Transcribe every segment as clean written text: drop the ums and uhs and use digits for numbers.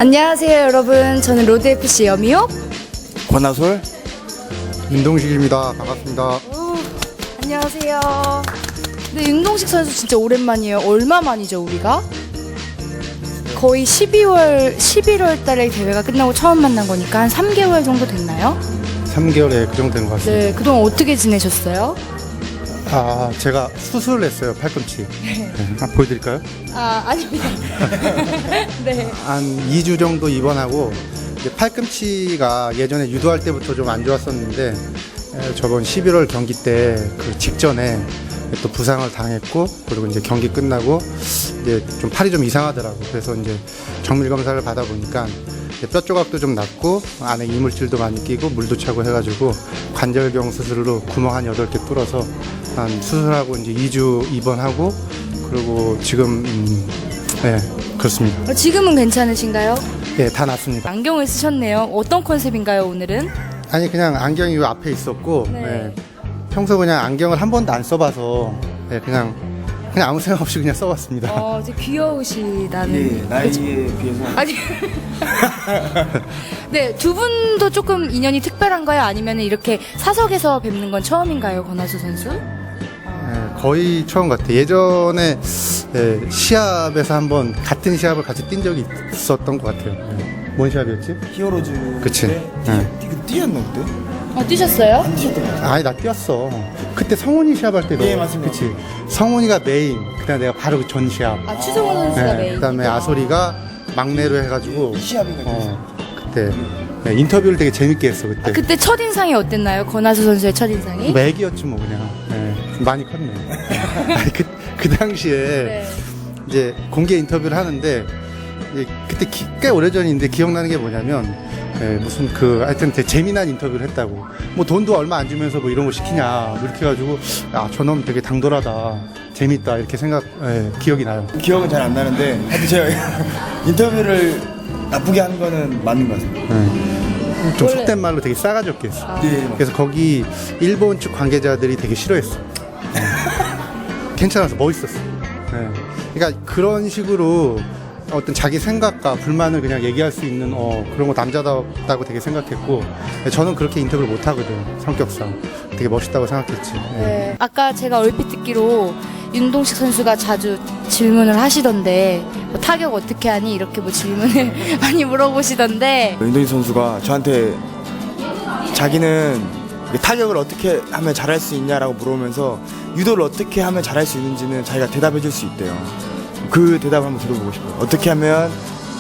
안녕하세요 여러분, 저는 로드FC 여미호 권하솔 윤동식입니다. 반갑습니다. 안녕하세요. 네, 윤동식 선수 진짜 오랜만이에요. 얼마 만이죠 우리가? 거의 11월 달에 대회가 끝나고 처음 만난 거니까 한 3개월 정도 됐나요? 3개월에 그 정도 된 것 같습니다. 네, 그동안 어떻게 지내셨어요? 제가 수술을 했어요. 팔꿈치. 한번 보여드릴까요? 아닙니다. 네. 한 2주 정도 입원하고 이제 팔꿈치가 예전에 유도할 때부터 좀 안 좋았었는데 저번 11월 경기 때 그 직전에 또 부상을 당했고, 그리고 이제 경기 끝나고 이제 좀 팔이 좀 이상하더라고. 그래서 이제 정밀 검사를 받아보니까 뼈 조각도 좀 났고 안에 이물질도 많이 끼고 물도 차고 해가지고 관절병 수술로 구멍 한 8개 뚫어서 한 수술하고 이제 2주 입원하고, 그리고 지금 네, 그렇습니다. 지금은 괜찮으신가요? 예, 다 났습니다. 안경을 쓰셨네요. 어떤 컨셉인가요 오늘은? 아니, 그냥 안경이 요 앞에 있었고, 네. 예, 평소 그냥 안경을 한 번도 안 써봐서 예, 그냥 아무 생각 없이 그냥 써봤습니다. 이제 귀여우시다는. 예, 나이에 비해서 아니. 네, 두 분도 조금 인연이 특별한가요? 아니면 이렇게 사석에서 뵙는 건 처음인가요, 권하수 선수? 예, 거의 처음 같아요. 예전에 시합에서 한번 같은 시합을 같이 뛴 적이 있었던 것 같아요. 예. 뭔 시합이었지? 히어로즈 그치. 뛰었나 그때? 뛰셨어요? 안 뛰셨던 것 같아요. 아니, 나 뛰었어. 그때 성훈이 시합할 때 예, 너. 맞습니다. 그치. 성훈이가 메인, 그다음에 내가 바로 그 전 시합. 추성훈 선수가 예, 메인. 그다음에 아소리가 막내로 해가지고 이 시합인가 그때 인터뷰를 되게 재밌게 했어 그때. 그때 첫인상이 어땠나요? 권하수 선수의 첫인상이? 맥이었지 뭐 그냥. 많이 컸네. 아니, 그 당시에 네. 이제 공개 인터뷰를 하는데 이제 그때 꽤 오래전인데 기억나는 게 뭐냐면 무슨 하여튼 되게 재미난 인터뷰를 했다고. 뭐 돈도 얼마 안 주면서 뭐 이런 거 시키냐 뭐 이렇게 해가지고 저놈 되게 당돌하다, 재밌다 이렇게 기억이 나요. 기억은 잘 안 나는데 하여튼 제가 인터뷰를 나쁘게 한 거는 맞는 것 같습니다. 좀 원래- 속된 말로 되게 싸가지 없게 했어. 네, 그래서 거기 일본 측 관계자들이 되게 싫어했어. 괜찮았어, 멋있었어. 그러니까 그런 식으로 어떤 자기 생각과 불만을 그냥 얘기할 수 있는 그런 거 남자답다고 되게 생각했고, 저는 그렇게 인터뷰를 못 하거든. 성격상 되게 멋있다고 생각했지. 네. 아까 제가 얼핏 듣기로 윤동식 선수가 자주 질문을 하시던데 뭐 타격 어떻게 하니? 이렇게 뭐 질문을 많이 물어보시던데 윤동희 선수가 저한테 자기는 타격을 어떻게 하면 잘할 수 있냐라고 물어보면서 유도를 어떻게 하면 잘할 수 있는지는 자기가 대답해 줄 수 있대요. 그 대답을 한번 들어보고 싶어요. 어떻게 하면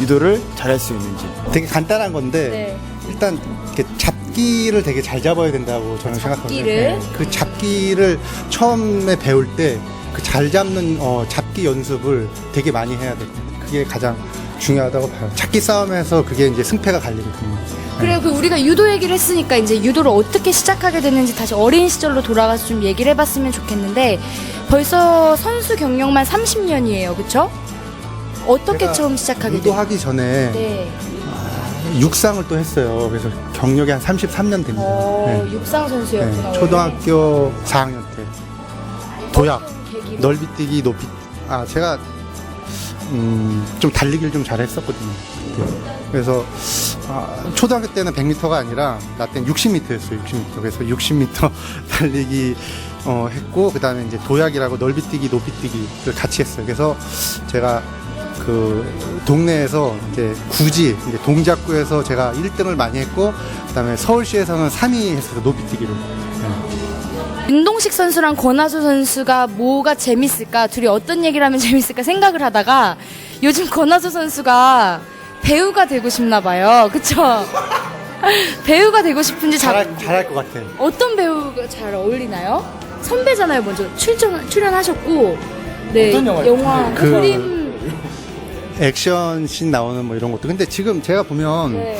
유도를 잘할 수 있는지. 되게 간단한 건데 네. 일단 이렇게 잡기를 되게 잘 잡아야 된다고 저는 생각하거든요. 잡기를? 그 잡기를 처음에 배울 때 그 잘 잡는 잡기 연습을 되게 많이 해야 돼요. 그게 가장 중요하다고 봐요. 잡기 싸움에서 그게 이제 승패가 갈리거든요. 그래요. 우리가 유도 얘기를 했으니까 이제 유도를 어떻게 시작하게 됐는지 다시 어린 시절로 돌아가서 좀 얘기를 해봤으면 좋겠는데, 벌써 선수 경력만 30년이에요, 그렇죠? 어떻게 제가 처음 시작하게 됐어요? 유도하기 전에 네. 육상을 또 했어요. 그래서 경력이 한 33년 됩니다. 네. 육상 선수였구나. 원래. 초등학교 4학년 때 도약, 계기로? 넓이뛰기, 높이. 제가 좀 달리기를 좀 잘했었거든요. 그래서 초등학교 때는 100m가 아니라 나 때는 60m였어요. 60m. 그래서 60m 달리기 했고, 그다음에 이제 도약이라고 넓이뛰기, 높이뛰기를 같이 했어요. 그래서 제가 그 동네에서 이제 굳이 이제 동작구에서 제가 1등을 많이 했고, 그다음에 서울시에서는 3위 했어요. 높이뛰기로. 윤동식 선수랑 권하수 선수가 뭐가 재밌을까, 둘이 어떤 얘기를 하면 재밌을까 생각을 하다가 요즘 권하수 선수가 배우가 되고 싶나 봐요. 그쵸? 배우가 되고 싶은지 잘할 것 같아. 어떤 배우가 잘 어울리나요? 선배잖아요. 먼저 출연하셨고, 네, 어떤 영화요? 영화 그- 프림. 액션 씬 나오는 뭐 이런 것도. 근데 지금 제가 보면 네.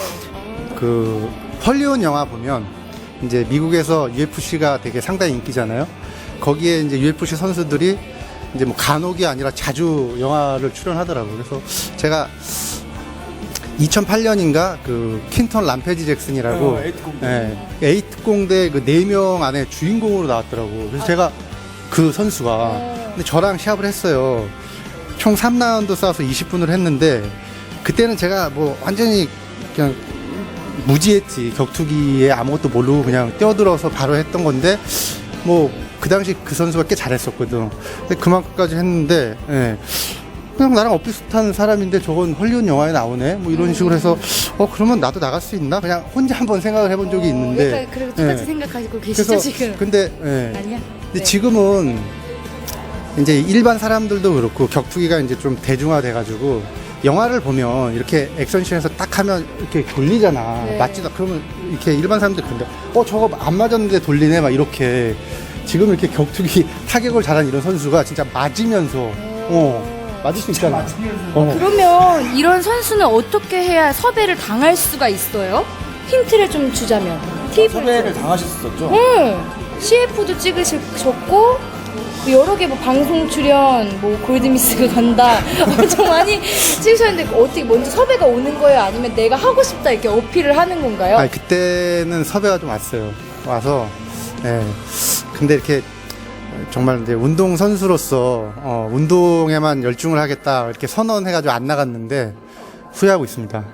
그 헐리우드 영화 보면 이제 미국에서 UFC가 되게 상당히 인기잖아요. 거기에 이제 UFC 선수들이 이제 뭐 간혹이 아니라 자주 영화를 출연하더라고요. 그래서 제가 2008년인가 그 퀸턴 람페지 잭슨이라고 에이트 공대 그 4명 안에 주인공으로 나왔더라고요. 그래서 제가 그 선수가 근데 저랑 시합을 했어요. 총 3라운드 싸워서 20분을 했는데 그때는 제가 뭐 완전히 그냥 무지했지. 격투기에 아무것도 모르고 그냥 뛰어들어서 바로 했던 건데 뭐 그 당시 그 선수가 꽤 잘했었거든. 근데 그만큼까지 했는데 예. 그냥 나랑 엇비슷한 사람인데 저건 헐리우드 영화에 나오네 뭐 이런 식으로 해서 그러면 나도 나갈 수 있나? 그냥 혼자 한번 생각을 해본 적이 있는데 약간 그리고 똑같이 예. 생각하시고 계시죠 그래서 지금? 근데 예. 아니야? 근데 네. 지금은 이제 일반 사람들도 그렇고 격투기가 이제 좀 대중화돼가지고 영화를 보면 이렇게 액션씬에서 딱 하면 이렇게 돌리잖아. 네. 맞지도 그러면 이렇게 일반 사람들 근데 저거 안 맞았는데 돌리네 막 이렇게 지금 이렇게 격투기 타격을 잘한 이런 선수가 진짜 맞으면서 맞을 수 있잖아. 그러면 이런 선수는 어떻게 해야 섭외를 당할 수가 있어요? 힌트를 좀 주자면 팁을 섭외를 당하셨었죠? CF도 찍으셨고 여러 개 뭐 방송 출연 뭐 골드미스가 간다 엄청 많이 찍으셨는데 어떻게 먼저 섭외가 오는 거예요? 아니면 내가 하고 싶다 이렇게 어필을 하는 건가요? 아니 그때는 섭외가 좀 왔어요. 와서 근데 이렇게 정말 이제 운동 선수로서 운동에만 열중을 하겠다 이렇게 선언해가지고 안 나갔는데 후회하고 있습니다.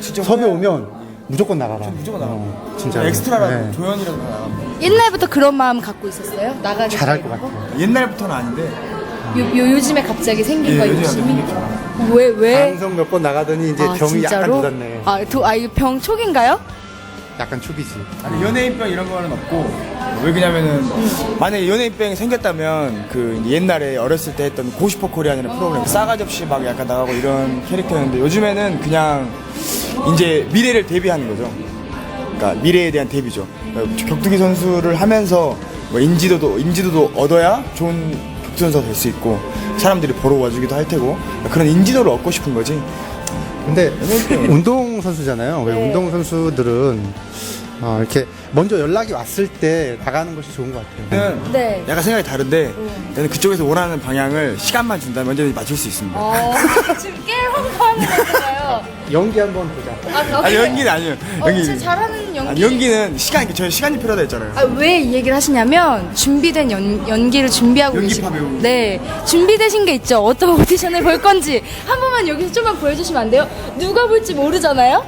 진짜 섭외 후회- 오면 무조건 나가라. 무조건 나가. 진짜 엑스트라라도 조연이라도 나가. 옛날부터 그런 마음 갖고 있었어요? 나가기 잘할 것 같아요. 옛날부터는 아닌데 요즘에 갑자기 생긴 거 요즘에 욕심이? 생겼죠. 왜? 방송 몇 번 나가더니 이제 병이 약간 돋았네. 이거 병 촉인가요? 약간 초기지. 아니 연예인병 이런 거는 없고 왜 그러냐면은 만약에 연예인병이 생겼다면 그 옛날에 어렸을 때 했던 고슈퍼 코리안이라는 프로그램 싸가지 없이 막 약간 나가고 이런 캐릭터였는데 요즘에는 그냥 이제 미래를 대비하는 거죠. 그러니까 미래에 대한 대비죠. 그러니까 격투기 선수를 하면서 뭐 인지도도 얻어야 좋은 격투 선수가 될 수 있고 사람들이 보러 와주기도 할 테고 그런 인지도를 얻고 싶은 거지. 근데 운동 선수잖아요. 왜 운동 선수들은 이렇게 먼저 연락이 왔을 때 나가는 것이 좋은 것 같아요. 저는 네. 약간 생각이 다른데 저는 그쪽에서 원하는 방향을 시간만 준다면 언제든지 맞출 수 있습니다. 지금 꽤 홍보하는 거잖아요. 연기 한번 보자. 아니 연기는 아니에요. 진짜 잘하는 연기. 아니, 연기는 저희 시간이 필요하다 했잖아요. 왜 이 얘기를 하시냐면 준비된 연기를 준비하고 연기파 계시고 배우. 네 준비되신 게 있죠. 어떤 오디션을 볼 건지 한 번만 여기서 좀만 보여주시면 안 돼요? 누가 볼지 모르잖아요.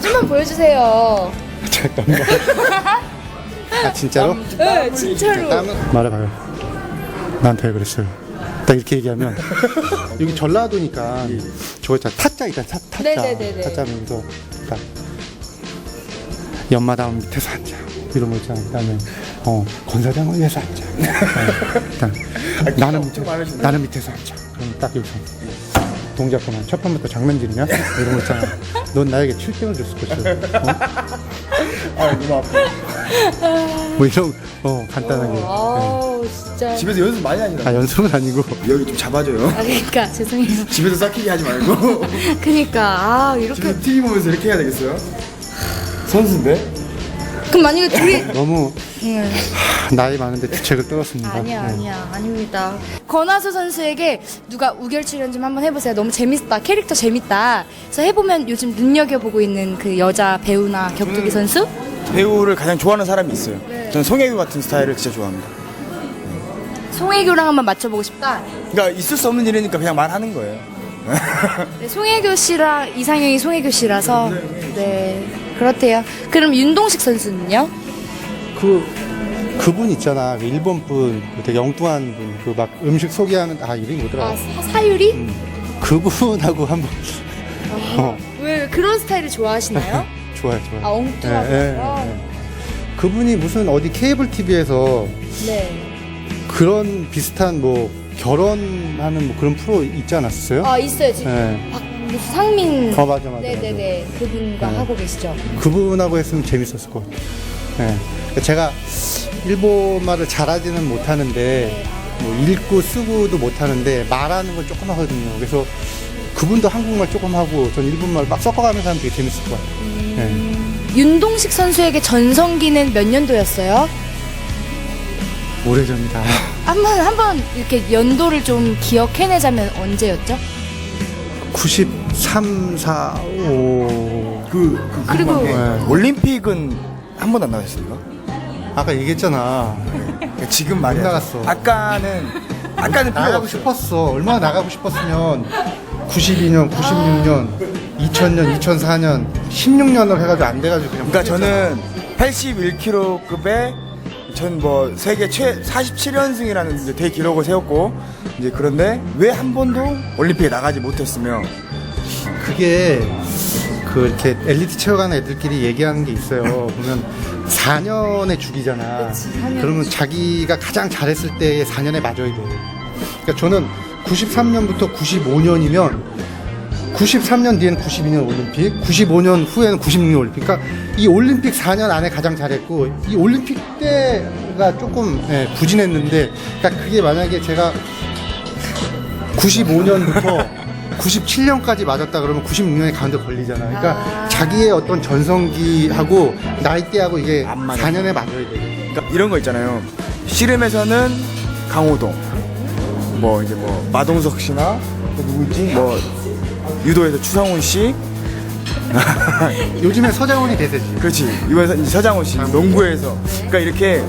좀만 보여주세요. 잠깐만. 진짜로? 네 진짜로. 말해봐요. 나한테 왜 그랬어요? 딱 이렇게 얘기하면 여기 전라도니까 저거 있잖아. 타짜 있잖아. 타짜. 네네네네. 타짜면서 딱 연마당 밑에서 앉아. 이런 거 있잖아. 그다음에 권 사장을 위해서 앉아. 일단 나는 밑에서 앉아. 그럼 딱 여기서 동작 보면 첫 판부터 장난질이냐? 이런 거 있잖아. 넌 나에게 7등을 줬을 것이다. 너무 아파. 뭐 이런 간단하게. 진짜. 집에서 연습 많이 하니까. 연습은 아니고. 여기 좀 잡아줘요. 그러니까 죄송해요. 집에서 싹히게 하지 말고. 그러니까 이렇게. 집에서 TV 보면서 이렇게 해야 되겠어요? 선수인데? 그럼 만약에 둘이 너무 나이 많은데 주책을 떨었습니다. 아니야 아닙니다. 권하수 선수에게 누가 우결 출연 좀 한번 해보세요. 너무 재밌다. 캐릭터 재밌다. 그래서 해보면 요즘 눈여겨보고 있는 그 여자 배우나 격투기 선수? 배우를 가장 좋아하는 사람이 있어요. 저는 송혜교 같은 스타일을 진짜 좋아합니다. 송혜교랑 한번 맞춰보고 싶다. 그러니까 있을 수 없는 일이니까 그냥 말하는 거예요. 네, 송혜교 씨랑 이상형이 송혜교 씨라서 네 그렇대요. 그럼 윤동식 선수는요? 그분 있잖아. 그 일본 분, 그 되게 엉뚱한 분, 그 막 음식 소개하는 이름이 뭐더라? 사유리? 그분하고 한번 왜 그런 스타일을 좋아하시나요? 좋아요. 엉뚱하고. 그분이 무슨 어디 케이블 TV에서 네. 그런 비슷한 뭐 결혼하는 뭐 그런 프로 있지 않았어요? 있어요 지금. 네. 무슨 상민. 맞아. 네네네. 그분과 네. 하고 계시죠. 그분하고 했으면 재밌었을 것 같아요. 제가 일본말을 잘하지는 못하는데 뭐 읽고 쓰고도 못하는데 말하는 걸 조금 하거든요. 그래서 그분도 한국말 조금 하고 전 일본말 막 섞어가면서 하면 되게 재밌을 것 같아요. 윤동식 선수에게 전성기는 몇 년도였어요? 오래전이다. 한번 이렇게 연도를 좀 기억해내자면 언제였죠? 93, 4, 5. 그리고 올림픽은 한 번도 안 나가셨습니까? 아까 얘기했잖아. 지금 말이야. 나갔어. 아까는 필요가 나가고 없어요. 싶었어. 얼마나 나가고 싶었으면 92년, 96년, 2000년, 2004년, 16년을 해가지고 안 돼가지고 그냥. 그러니까 저는 81kg급에 전 뭐 세계 47연승이라는 이제 대기록을 세웠고 이제 그런데 왜 한 번도 올림픽에 나가지 못했으며 그게 그 이렇게 엘리트 체육관 애들끼리 얘기하는 게 있어요. 보면 4년의 주기잖아. 그치, 4년 그러면 자기가 가장 잘했을 때의 4년에 맞아야 돼. 그러니까 저는 93년부터 95년이면 93년 뒤에는 92년 올림픽, 95년 후에는 96년 올림픽. 그러니까 이 올림픽 4년 안에 가장 잘했고 이 올림픽 때가 조금 부진했는데 그러니까 그게 만약에 제가 95년부터 97년까지 맞았다 그러면 96년에 가운데 걸리잖아. 그러니까 자기의 어떤 전성기하고 나이대하고 이게 안 맞아. 4년에 맞아야 돼. 그러니까 이런 거 있잖아요. 씨름에서는 강호동, 뭐 이제 뭐 마동석 씨나 또 누구지? 뭐 유도에서 추성훈 씨, 요즘에 서장훈이 대세지. 그렇지. 이번에 이제 서장훈 씨, 농구에서. 그러니까 이렇게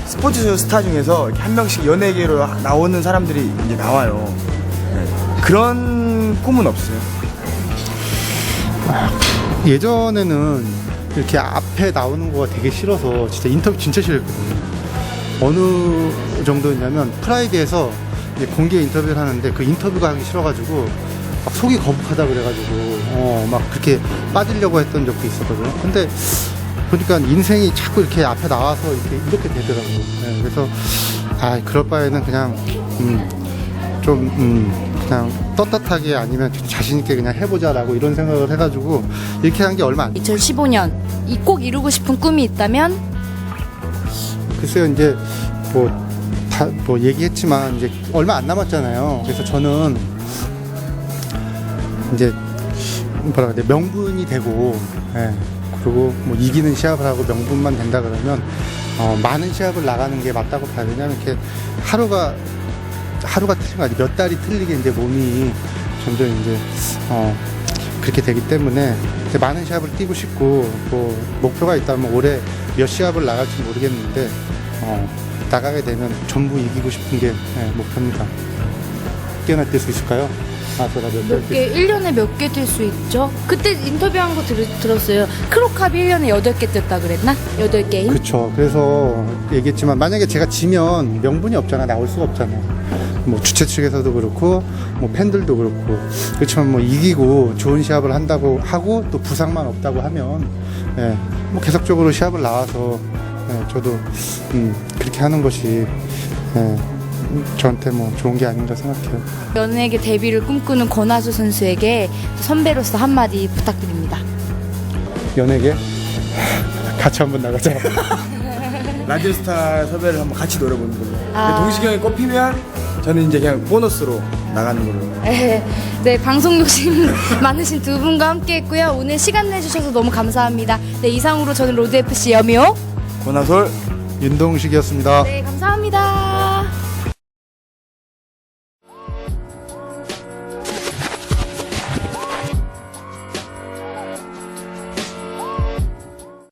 스포츠 스타 중에서 이렇게 한 명씩 연예계로 나오는 사람들이 이제 나와요. 네. 그런 꿈은 없어요. 예전에는 이렇게 앞에 나오는 거가 되게 싫어서 진짜 인터뷰 진짜 싫어했거든요. 어느 정도였냐면 프라이드에서 이제 공개 인터뷰를 하는데 그 인터뷰가 하기 싫어가지고 막 속이 거북하다 그래가지고 막 그렇게 빠지려고 했던 적도 있었거든요. 근데 보니까 인생이 자꾸 이렇게 앞에 나와서 이렇게 되더라고요. 네, 그래서 그럴 바에는 그냥 그냥 떳떳하게 아니면 자신 있게 그냥 해보자라고 이런 생각을 해가지고 이렇게 한 게 얼마 안 2015년 이 꼭 이루고 싶은 꿈이 있다면 글쎄요. 이제 뭐 얘기했지만 이제 얼마 안 남았잖아요. 그래서 저는 이제 뭐라 그래 명분이 되고 그리고 뭐 이기는 시합을 하고 명분만 된다 그러면 많은 시합을 나가는 게 맞다고 봐요. 왜냐면 이렇게 하루가 틀린 거 아니에요. 몇 달이 틀리게 이제 몸이 점점 이제 그렇게 되기 때문에 이제 많은 시합을 뛰고 싶고 뭐 목표가 있다면 올해 몇 시합을 나갈지 모르겠는데 나가게 되면 전부 이기고 싶은 게 목표입니다. 꽤나 뛸 수 있을까요? 몇 개, 1년에 몇 개 뛸 수 있죠? 그때 인터뷰한 거 들었어요. 크로캅이 1년에 8개 뛰었다 그랬나? 8게임? 그쵸. 그래서 얘기했지만 만약에 제가 지면 명분이 없잖아. 나올 수가 없잖아요. 뭐 주최 측에서도 그렇고 뭐 팬들도 그렇고 그렇지만 뭐 이기고 좋은 시합을 한다고 하고 또 부상만 없다고 하면 뭐 계속적으로 시합을 나와서 저도 그렇게 하는 것이 저한테 뭐 좋은 게 아닌가 생각해요. 연예계 데뷔를 꿈꾸는 권하수 선수에게 선배로서 한마디 부탁드립니다. 연예계 같이 한번 나가자. 라디오스타 섭외를 한번 같이 노려보는 걸로. 동식이 형이 꼽히면 저는 이제 그냥 보너스로 나가는 걸로. 네, 방송 욕심 많으신 두 분과 함께 했고요. 오늘 시간 내주셔서 너무 감사합니다. 네, 이상으로 저는 로드FC 여미호 권하솔 윤동식이었습니다. 네, 감사합니다.